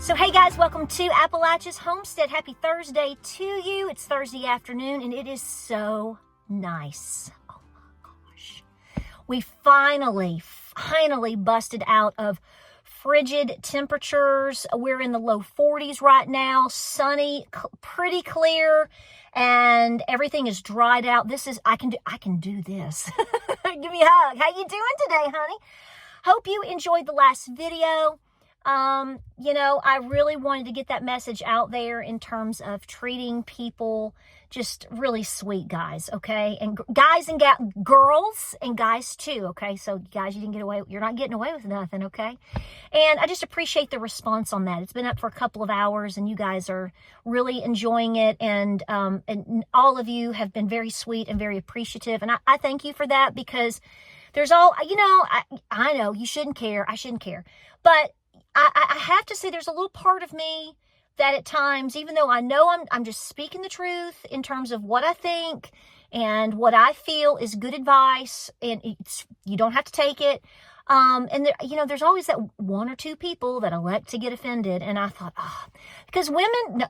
So hey guys, welcome to Appalachia's Homestead. Happy Thursday to you. It's Thursday afternoon and it is so nice. Oh my gosh. We finally busted out of frigid temperatures. We're in the low 40s right now, sunny, pretty clear, and everything is dried out. I can do this. Give me a hug. How you doing today, honey? Hope you enjoyed the last video. I really wanted to get that message out there in terms of treating people just really sweet, guys, okay? And guys and girls and guys too, okay? So guys, you're not getting away with nothing, okay? And I just appreciate the response on that. It's been up for a couple of hours and you guys are really enjoying it. And all of you have been very sweet and very appreciative. And I thank you for that, because there's I know you shouldn't care. I shouldn't care. But I have to say there's a little part of me that at times, even though I know I'm just speaking the truth in terms of what I think and what I feel is good advice, and you don't have to take it. And there's always that one or two people that elect to get offended. And I thought, because women,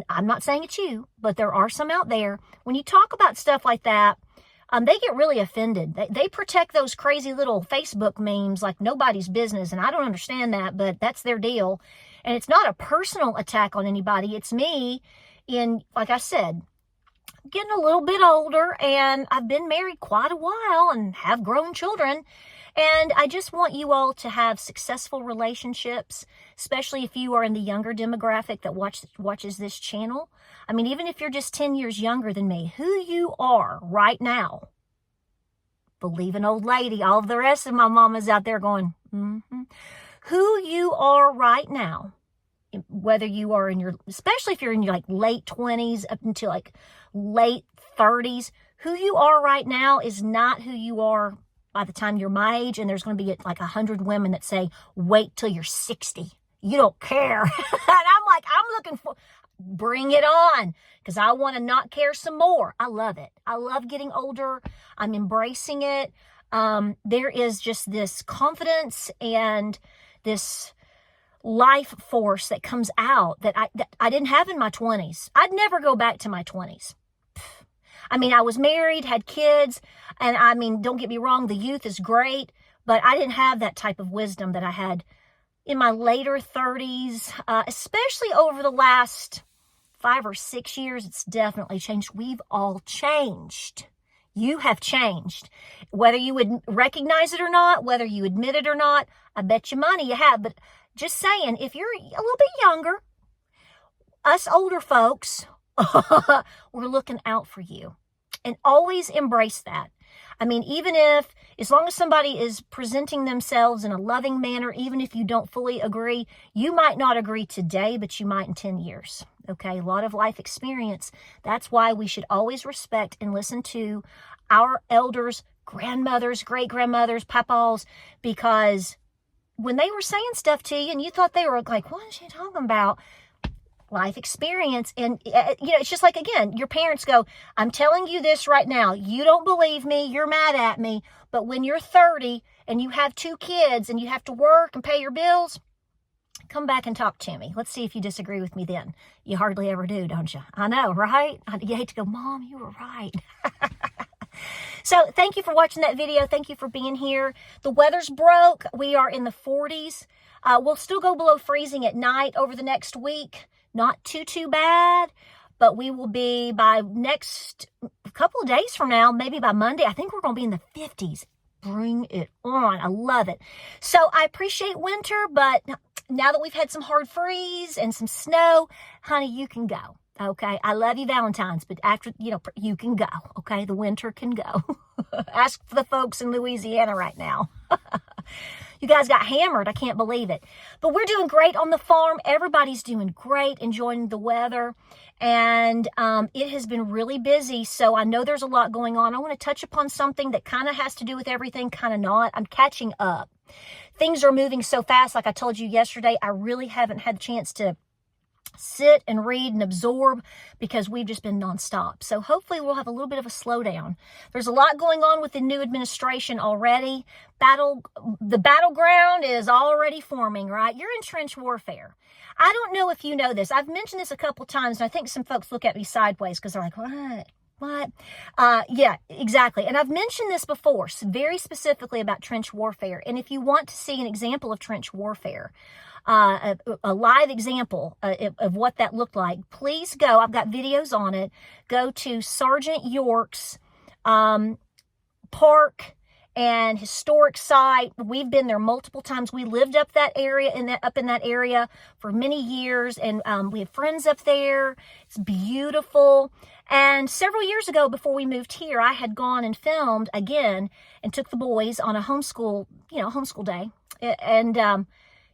I'm not saying it's you, but there are some out there, when you talk about stuff like that, they get really offended. They protect those crazy little Facebook memes like nobody's business. And I don't understand that, but that's their deal. And it's not a personal attack on anybody. It's me like I said, getting a little bit older, and I've been married quite a while and have grown children. And I just want you all to have successful relationships, especially if you are in the younger demographic that watches this channel. I mean, even if you're just 10 years younger than me, who you are right now, believe an old lady, all of the rest of my mamas out there going, who you are right now, whether you are especially if you're in your like late 20s up until like late 30s, who you are right now is not who you are by the time you're my age. And there's going to be like 100 women that say, wait till you're 60. You don't care. And I'm like, I'm looking for, bring it on, because I want to not care some more. I love it. I love getting older. I'm embracing it. There is just this confidence and this life force that comes out that I didn't have in my 20s. I'd never go back to my 20s. I mean, I was married, had kids, and I mean, don't get me wrong, the youth is great, but I didn't have that type of wisdom that I had in my later 30s, especially over the last 5 or 6 years. It's definitely changed. We've all changed. You have changed. Whether you would recognize it or not, whether you admit it or not, I bet you money you have. But just saying, if you're a little bit younger, us older folks, we're looking out for you. And always embrace that. I mean, as long as somebody is presenting themselves in a loving manner, even if you don't fully agree, you might not agree today, but you might in 10 years. Okay, a lot of life experience. That's why we should always respect and listen to our elders, grandmothers, great-grandmothers, papas, because when they were saying stuff to you and you thought they were like, what is she talking about? Life experience. And it's just like, again, your parents go, I'm telling you this right now, you don't believe me, you're mad at me, but when you're 30 and you have 2 kids and you have to work and pay your bills, come back and talk to me. Let's see if you disagree with me then. You hardly ever do, don't you? I know, right? You hate to go, Mom, you were right. So thank you for watching that video. Thank you for being here. The weather's broke. We are in the 40s. We'll still go below freezing at night over the next week. Not too bad, but we will be by next couple of days from now, maybe by Monday, I think we're going to be in the 50s. Bring it on. I love it. So I appreciate winter, but now that we've had some hard freeze and some snow, honey, you can go. Okay. I love you, Valentine's, but after, you can go. Okay. The winter can go. Ask the folks in Louisiana right now. You guys got hammered. I can't believe it. But we're doing great on the farm. Everybody's doing great, enjoying the weather. And it has been really busy. So I know there's a lot going on. I want to touch upon something that kind of has to do with everything, kind of not. I'm catching up. Things are moving so fast. Like I told you yesterday, I really haven't had a chance to sit and read and absorb, because we've just been nonstop. So hopefully we'll have a little bit of a slowdown. There's a lot going on with the new administration already. The battleground is already forming, right? You're in trench warfare. I don't know if you know this. I've mentioned this a couple times, and I think some folks look at me sideways because they're like, what? Yeah, exactly. And I've mentioned this before, very specifically about trench warfare. And if you want to see an example of trench warfare, a live example of what that looked like, please go. I've got videos on it. Go to Sergeant York's park and historic site. We've been there multiple times. We lived up that area, up in that area for many years, and we have friends up there. It's beautiful. And several years ago, before we moved here, I had gone and filmed again and took the boys on a homeschool day. And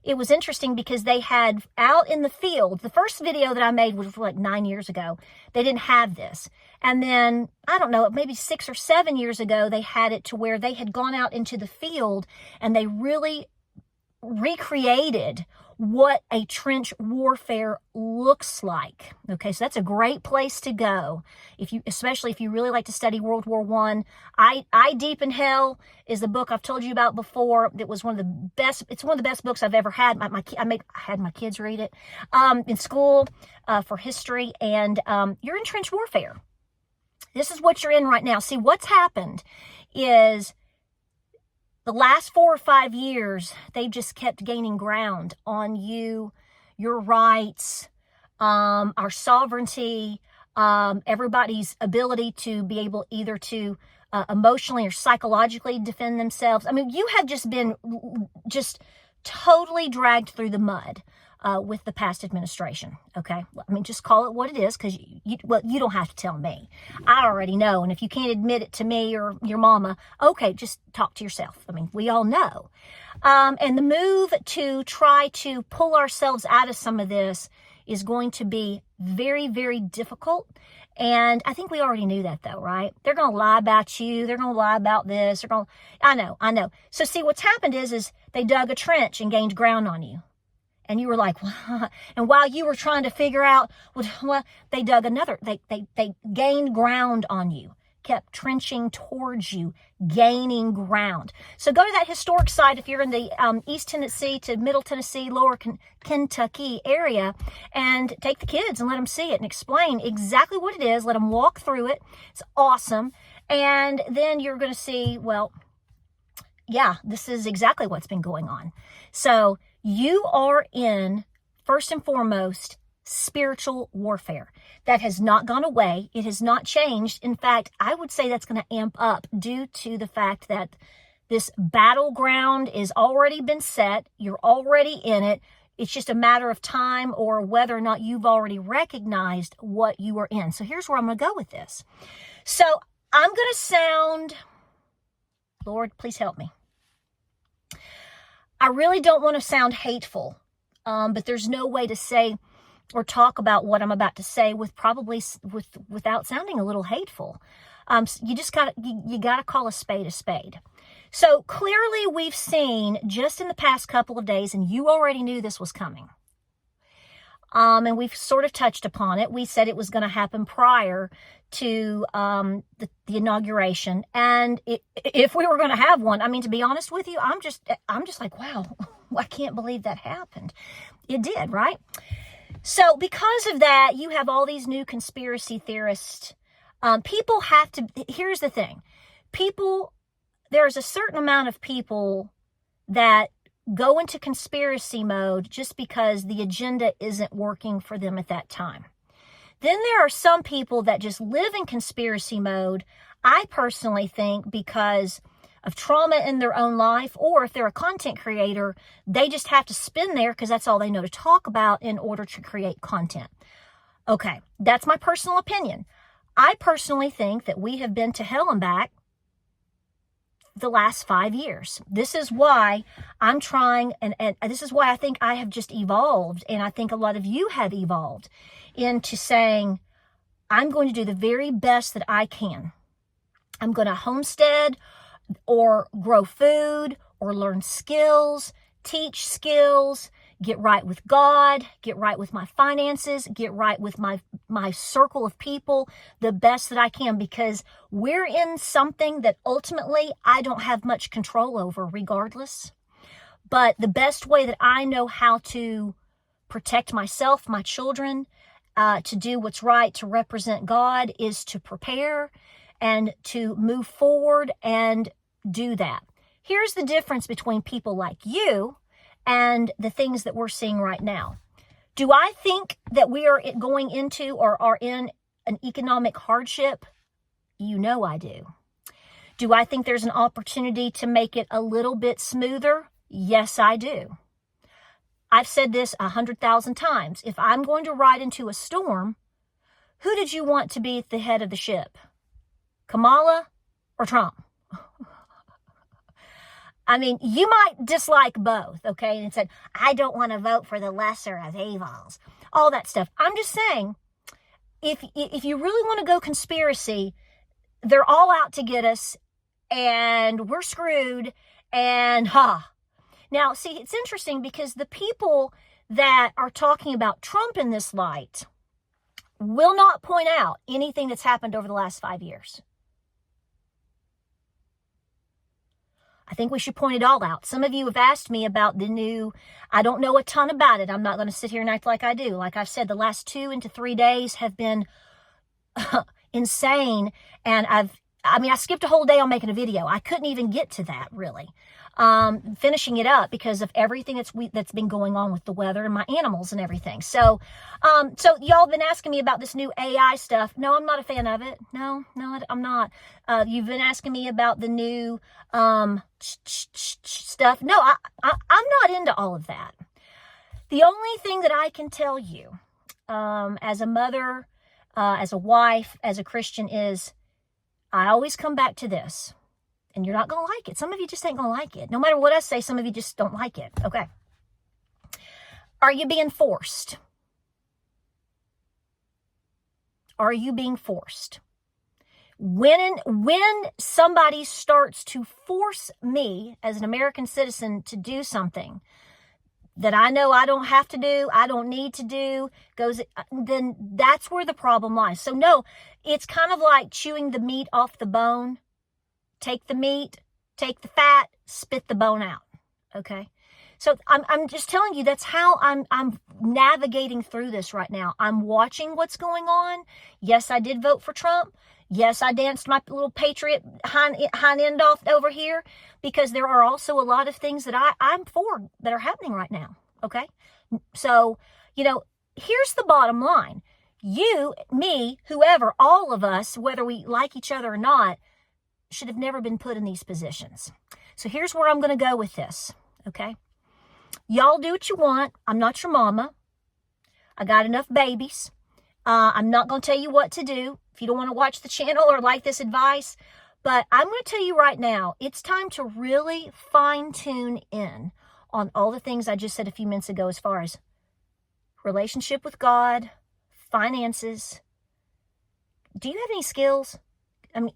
it was interesting because they had out in the field, the first video that I made was like 9 years ago. They didn't have this. And then, I don't know, maybe 6 or 7 years ago, they had it to where they had gone out into the field and they really recreated what a trench warfare looks like. Okay, so that's a great place to go, especially if you really like to study World War I. I Deep in Hell is a book I've told you about before. It was one of the best. It's one of the best books I've ever had. I had my kids read it in school for history. And you're in trench warfare. This is what you're in right now. See, what's happened is the last 4 or 5 years, they've just kept gaining ground on you, your rights, our sovereignty, everybody's ability to be able either to emotionally or psychologically defend themselves. I mean, you have just been just totally dragged through the mud with the past administration, okay? I mean, just call it what it is, because you don't have to tell me. I already know, and if you can't admit it to me or your mama, okay, just talk to yourself. I mean, we all know. And the move to try to pull ourselves out of some of this is going to be very, very difficult. And I think we already knew that, though, right? They're going to lie about you. They're going to lie about this. I know. So see, what's happened is they dug a trench and gained ground on you. And you were like, well, and while you were trying to figure out, well, they dug another, they gained ground on you, kept trenching towards you, gaining ground. So go to that historic site if you're in the East Tennessee to Middle Tennessee, Lower Kentucky area, and take the kids and let them see it and explain exactly what it is. Let them walk through it. It's awesome. And then you're going to see, well, yeah, this is exactly what's been going on. So you are in, first and foremost, spiritual warfare. That has not gone away. It has not changed. In fact, I would say that's going to amp up due to the fact that this battleground is already been set. You're already in it. It's just a matter of time or whether or not you've already recognized what you are in. So here's where I'm going to go with this. So I'm going to sound, Lord, please help me. I really don't want to sound hateful, but there's no way to say or talk about what I'm about to say without sounding a little hateful. You just gotta call a spade a spade. So clearly we've seen just in the past couple of days, and you already knew this was coming. And we've sort of touched upon it. We said it was going to happen prior to the inauguration. And if we were going to have one, I mean, to be honest with you, I'm just like, wow, I can't believe that happened. It did, right? So because of that, you have all these new conspiracy theorists. People have to, here's the thing. There's a certain amount of people that go into conspiracy mode just because the agenda isn't working for them at that time. Then there are some people that just live in conspiracy mode, I personally think, because of trauma in their own life, or if they're a content creator, they just have to spin there because that's all they know to talk about in order to create content. Okay, that's my personal opinion. I personally think that we have been to hell and back the last 5 years. This is why I'm trying, and this is why I think I have just evolved, and I think a lot of you have evolved into saying, I'm going to do the very best that I can. I'm going to homestead or grow food or learn skills, teach skills, get right with God, get right with my finances, get right with my circle of people the best that I can, because we're in something that ultimately I don't have much control over regardless. But the best way that I know how to protect myself, my children, to do what's right, to represent God, is to prepare and to move forward and do that. Here's the difference between people like you and the things that we're seeing right now. Do I think that we are going into or are in an economic hardship? You know I do. Do I think there's an opportunity to make it a little bit smoother? Yes, I do. I've said this 100,000 times. If I'm going to ride into a storm, who did you want to be at the head of the ship? Kamala or Trump? I mean, you might dislike both, okay? And said, I don't want to vote for the lesser of evils. All that stuff. I'm just saying, if you really want to go conspiracy, they're all out to get us, and we're screwed, and Now, see, it's interesting because the people that are talking about Trump in this light will not point out anything that's happened over the last 5 years. I think we should point it all out. Some of you have asked me about the new, I don't know a ton about it. I'm not going to sit here and act like I do. Like I've said, the last 2 to 3 days have been insane. And I skipped a whole day on making a video. I couldn't even get to that really. Finishing it up because of everything that's been going on with the weather and my animals and everything. So y'all have been asking me about this new AI stuff. No, I'm not a fan of it. No, I'm not. You've been asking me about the new, stuff. No, I'm not into all of that. The only thing that I can tell you, as a mother, as a wife, as a Christian is, I always come back to this. And you're not going to like it. Some of you just ain't going to like it. No matter what I say, some of you just don't like it. Okay. Are you being forced? Are you being forced? When somebody starts to force me as an American citizen to do something that I know I don't have to do, I don't need to do, then that's where the problem lies. So no, it's kind of like chewing the meat off the bone. Take the meat, take the fat, spit the bone out. Okay. So I'm just telling you, that's how I'm navigating through this right now. I'm watching what's going on. Yes, I did vote for Trump. Yes, I danced my little patriot hind end off over here, because there are also a lot of things that I'm for that are happening right now. Okay. So, here's the bottom line. You, me, whoever, all of us, whether we like each other or not, should have never been put in these positions. So here's where I'm going to go with this. Okay. Y'all do what you want. I'm not your mama. I got enough babies. I'm not going to tell you what to do if you don't want to watch the channel or like this advice. But I'm going to tell you right now, it's time to really fine tune in on all the things I just said a few minutes ago, as far as relationship with God, finances. Do you have any skills? I mean,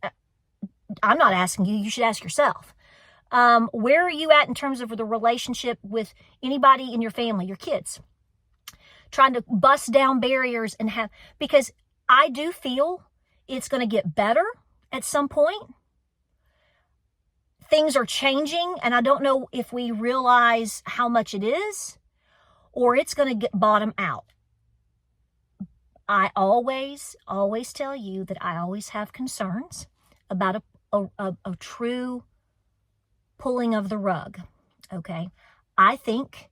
I'm not asking you. You should ask yourself. Where are you at in terms of the relationship with anybody in your family, your kids? Trying to bust down barriers because I do feel it's going to get better at some point. Things are changing, and I don't know if we realize how much it is, or it's going to get bottom out. I always tell you that I always have concerns about a true pulling of the rug. Okay. I think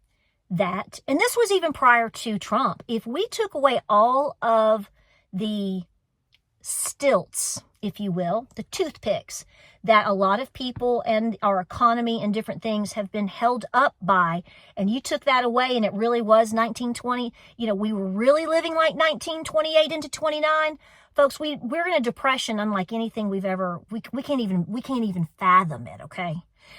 that, and this was even prior to Trump, if we took away all of the stilts, if you will, the toothpicks that a lot of people and our economy and different things have been held up by, and you took that away and it really was 1920, we were really living like 1928 into 29. Folks, we're in a depression unlike anything we've ever, we can't even fathom it, okay?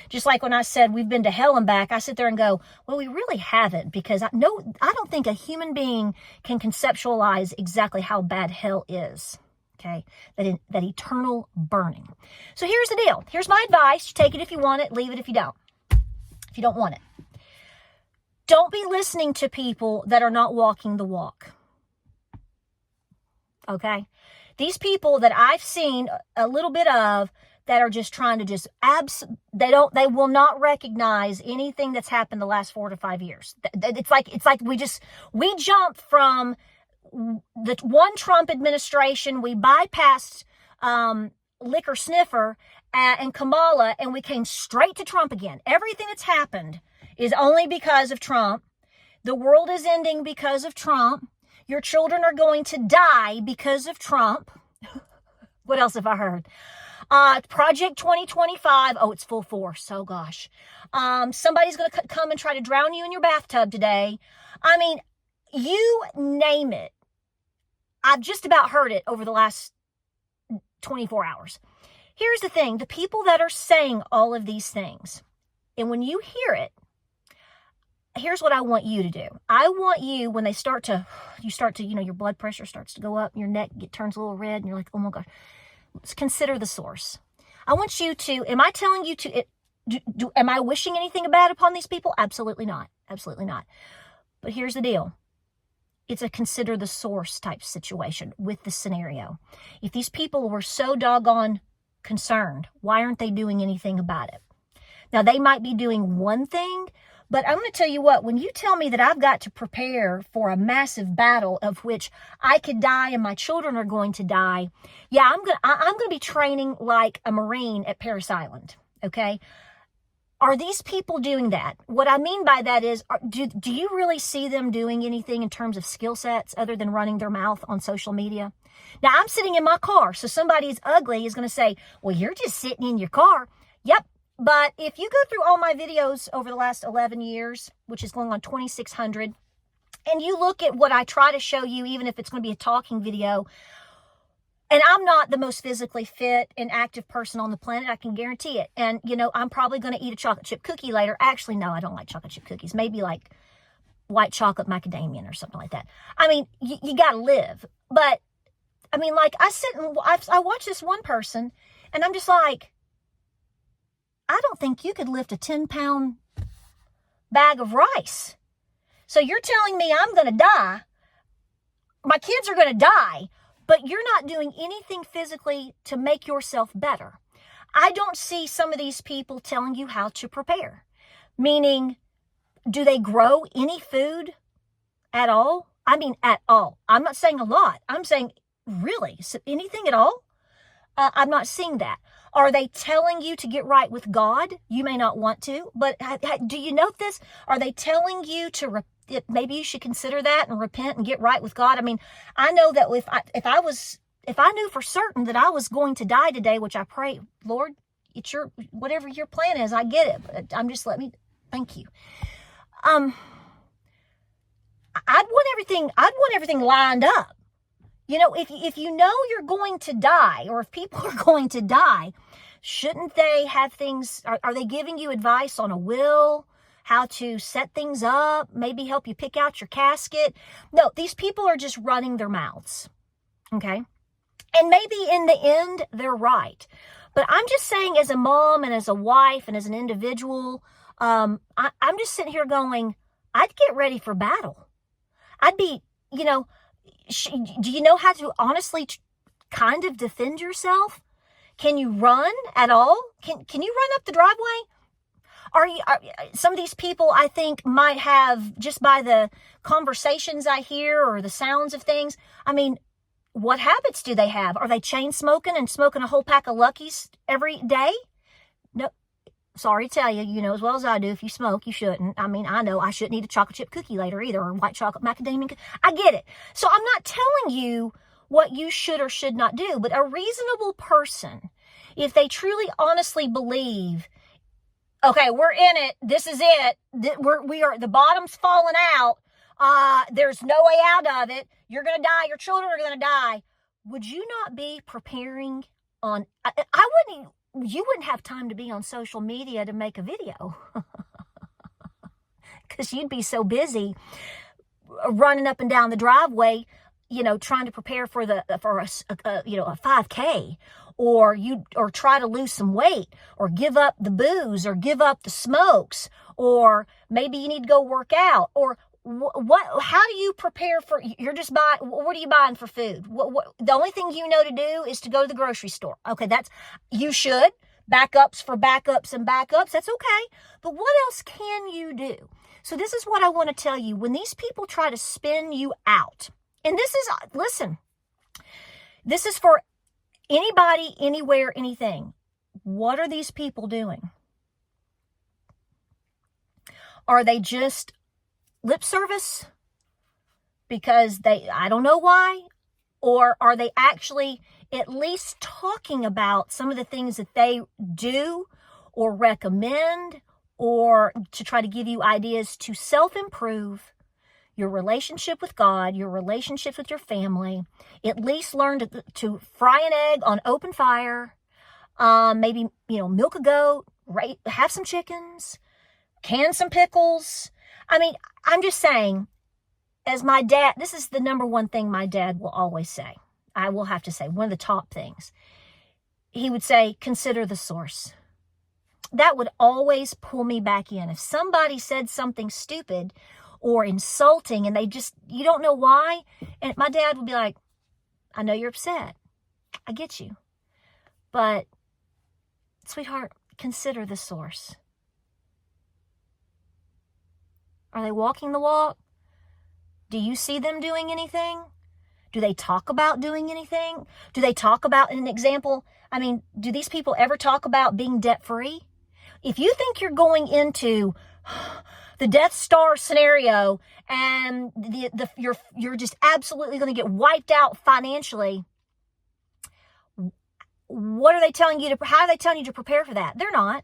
Just like when I said we've been to hell and back, I sit there and go, well, we really haven't, because I don't think a human being can conceptualize exactly how bad hell is, okay? That eternal burning. So here's the deal. Here's my advice. You take it if you want it, leave it if you don't want it. Don't be listening to people that are not walking the walk. Okay? These people that I've seen a little bit of that are just trying to they will not recognize anything that's happened the last 4 to 5 years. It's like we jumped from the one Trump administration, we bypassed liquor sniffer and Kamala, and we came straight to Trump again. Everything that's happened is only because of Trump. The world is ending because of Trump. Your children are going to die because of Trump. What else have I heard? Project 2025. Oh, it's full force. Oh, gosh. Somebody's going to come and try to drown you in your bathtub today. I mean, you name it. I've just about heard it over the last 24 hours. Here's the thing. The people that are saying all of these things, and when you hear it, here's what I want you to do. I want you, when they start to, your blood pressure starts to go up, your neck turns a little red, and you're like, oh my gosh, let's consider the source. I want you to, am I telling you to, am I wishing anything bad upon these people? Absolutely not. Absolutely not. But here's the deal. It's a consider the source type situation with the scenario. If these people were so doggone concerned, why aren't they doing anything about it? Now, they might be doing one thing, but I'm going to tell you what, when you tell me that I've got to prepare for a massive battle of which I could die and my children are going to die, yeah, I'm going to be training like a Marine at Parris Island, okay? Are these people doing that? What I mean by that is, do you really see them doing anything in terms of skill sets other than running their mouth on social media? Now, I'm sitting in my car, so somebody is ugly is going to say, well, you're just sitting in your car. Yep. But if you go through all my videos over the last 11 years, which is going on 2,600, and you look at what I try to show you, even if it's going to be a talking video, and I'm not the most physically fit and active person on the planet, I can guarantee it. And, I'm probably going to eat a chocolate chip cookie later. Actually, no, I don't like chocolate chip cookies. Maybe like white chocolate macadamia or something like that. I mean, you got to live. But, I mean, like, I sit and I watch this one person, and I'm just like, I don't think you could lift a 10-pound bag of rice. So you're telling me I'm going to die. My kids are going to die. But you're not doing anything physically to make yourself better. I don't see some of these people telling you how to prepare. Meaning, do they grow any food at all? I mean, at all. I'm not saying a lot. I'm saying, really, so anything at all? I'm not seeing that. Are they telling you to get right with God? You may not want to, but do you note this? Are they telling you to maybe you should consider that and repent and get right with God? I mean, I know that if I knew for certain that I was going to die today, which I pray, Lord, it's whatever your plan is, I get it. But thank you. I'd want everything lined up. If you know you're going to die, or if people are going to die, shouldn't they have things, are they giving you advice on a will, how to set things up, maybe help you pick out your casket? No, these people are just running their mouths, okay? And maybe in the end, they're right. But I'm just saying, as a mom and as a wife and as an individual, I'm just sitting here going, I'd get ready for battle. I'd be, do you know how to honestly kind of defend yourself? Can you run at all? Can you run up the driveway? Some of these people, I think, might have, just by the conversations I hear or the sounds of things, I mean, what habits do they have? Are they chain smoking and smoking a whole pack of Luckies every day? No, sorry to tell you, you know as well as I do, if you smoke, you shouldn't. I mean, I know I shouldn't eat a chocolate chip cookie later either, or white chocolate macadamia. I get it. So I'm not telling you what you should or should not do, but a reasonable person, if they truly honestly believe, okay, we're in it, this is it, the bottom's falling out, there's no way out of it, you're going to die, your children are going to die, would you not be preparing on, you wouldn't have time to be on social media to make a video because you'd be so busy running up and down the driveway, trying to prepare for a 5K, or try to lose some weight, or give up the booze, or give up the smokes, or maybe you need to go work out, or how do you prepare for, you're just buying, what are you buying for food? The only thing you know to do is to go to the grocery store. Okay, you should. Backups for backups and backups, that's okay. But what else can you do? So this is what I want to tell you. When these people try to spin you out, and listen, this is for anybody, anywhere, anything. What are these people doing? Are they just lip service because I don't know why? Or are they actually at least talking about some of the things that they do or recommend, or to try to give you ideas to self-improve your relationship with God, your relationships with your family, at least learn to fry an egg on open fire, maybe, milk a goat, have some chickens, can some pickles. I mean, I'm just saying, as my dad, this is the number one thing my dad will always say. I will have to say, one of the top things. He would say, consider the source. That would always pull me back in. If somebody said something stupid or insulting and you don't know why, and my dad would be like, I know you're upset. I get you. But, sweetheart, consider the source. Are they walking the walk? Do you see them doing anything? Do they talk about doing anything? Do they talk about, an example, do these people ever talk about being debt-free? If you think you're going into the Death Star scenario and you're just absolutely going to get wiped out financially, what are they telling you how are they telling you to prepare for that? They're not.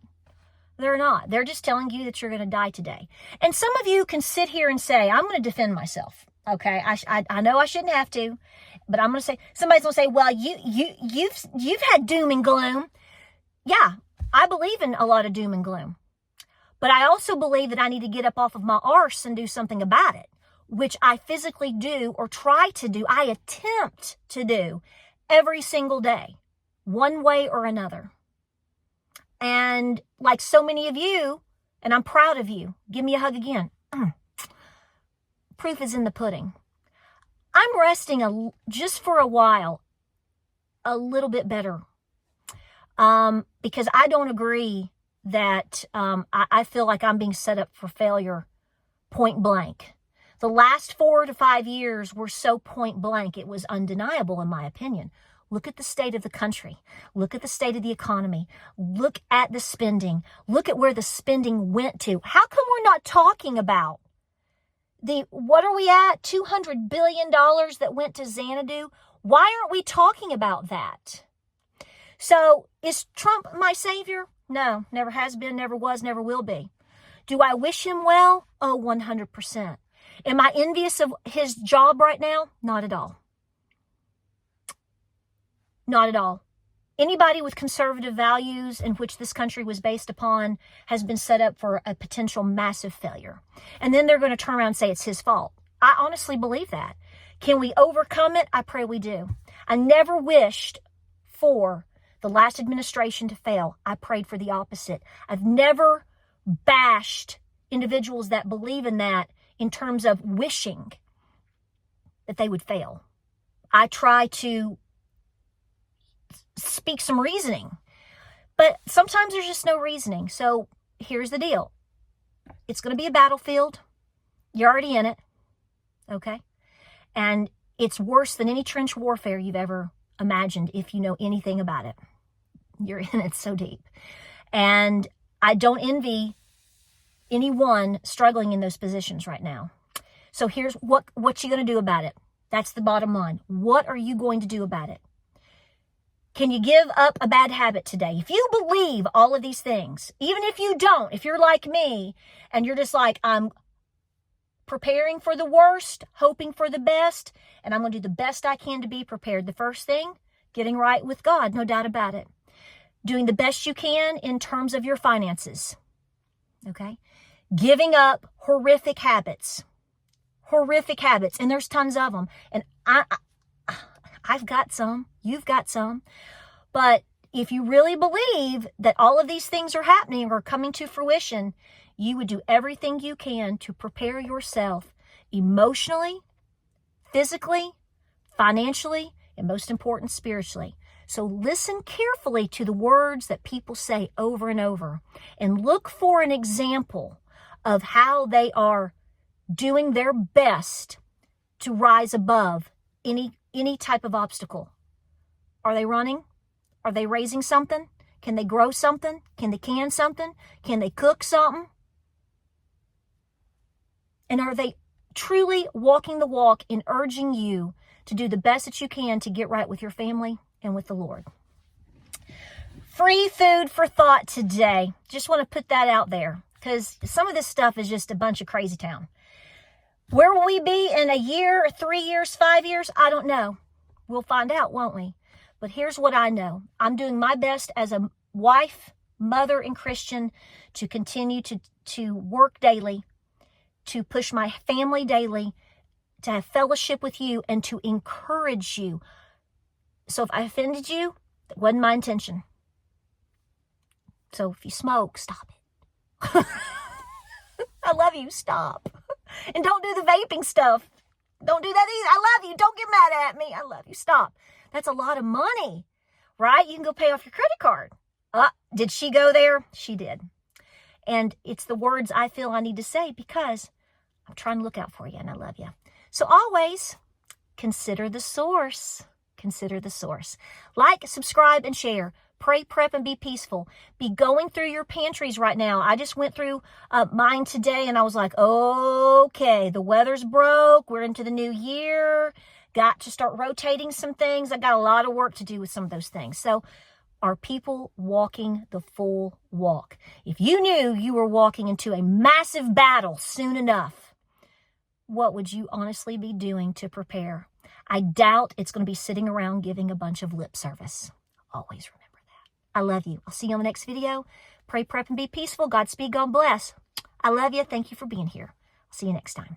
They're not. They're just telling you that you're going to die today. And some of you can sit here and say, I'm going to defend myself. Okay, I know I shouldn't have to, but I'm going to say, somebody's going to say, well, you've had doom and gloom. Yeah, I believe in a lot of doom and gloom, but I also believe that I need to get up off of my arse and do something about it, which I physically do, or try to do. I attempt to do every single day, one way or another. And like so many of you, and I'm proud of you, give me a hug again. Proof is in the pudding. I'm resting just for a while, a little bit better, because I don't agree that I feel like I'm being set up for failure point blank. The last 4 to 5 years were so point blank, it was undeniable in my opinion. Look at the state of the country. Look at the state of the economy. Look at the spending. Look at where the spending went to. How come we're not talking about what are we at? $200 billion that went to Xanadu. Why aren't we talking about that? So is Trump my savior? No, never has been, never was, never will be. Do I wish him well? Oh, 100%. Am I envious of his job right now? Not at all. Not at all. Anybody with conservative values, in which this country was based upon, has been set up for a potential massive failure. And then they're going to turn around and say it's his fault. I honestly believe that. Can we overcome it? I pray we do. I never wished for the last administration to fail. I prayed for the opposite. I've never bashed individuals that believe in that in terms of wishing that they would fail. I try to speak some reasoning, but sometimes there's just no reasoning. So here's the deal. It's going to be a battlefield. You're already in it. Okay. And it's worse than any trench warfare you've ever imagined if you know anything about it. You're in it so deep. And I don't envy anyone struggling in those positions right now. So here's what you going to do about it. That's the bottom line. What are you going to do about it? Can you give up a bad habit today? If you believe all of these things, even if you don't, if you're like me and you're just like, I'm preparing for the worst, hoping for the best, and I'm going to do the best I can to be prepared. The first thing, getting right with God, no doubt about it. Doing the best you can in terms of your finances. Okay? Giving up horrific habits. Horrific habits. And there's tons of them. And I've got some. You've got some. But if you really believe that all of these things are happening or coming to fruition, you would do everything you can to prepare yourself emotionally, physically, financially, and most important, spiritually. So listen carefully to the words that people say over and over, and look for an example of how they are doing their best to rise above any type of obstacle. Are they running? Are they raising something? Can they grow something? Can they can something? Can they cook something? And are they truly walking the walk in urging you to do the best that you can to get right with your family and with the Lord? Free food for thought today. Just want to put that out there, because some of this stuff is just a bunch of crazy town. Where will we be in a year, 3 years, 5 years? I don't know. We'll find out, won't we? But here's what I know. I'm doing my best as a wife, mother, and Christian to continue to work daily, to push my family daily, to have fellowship with you, and to encourage you. So if I offended you, that wasn't my intention. So if you smoke, stop it. I love you, stop. And don't do the vaping stuff. Don't do that either. I love you. Don't get mad at me. I love you. Stop. That's a lot of money, right? You can go pay off your credit card. Did she go there? She did. And it's the words I feel I need to say because I'm trying to look out for you and I love you. So always consider the source. Consider the source. Like, subscribe, and share. Pray, prep, and be peaceful. Be going through your pantries right now. I just went through mine today, and I was like, okay, the weather's broke. We're into the new year. Got to start rotating some things. I got a lot of work to do with some of those things. So are people walking the full walk? If you knew you were walking into a massive battle soon enough, what would you honestly be doing to prepare? I doubt it's going to be sitting around giving a bunch of lip service. Always remember. I love you. I'll see you on the next video. Pray, prep, and be peaceful. Godspeed. God bless. I love you. Thank you for being here. I'll see you next time.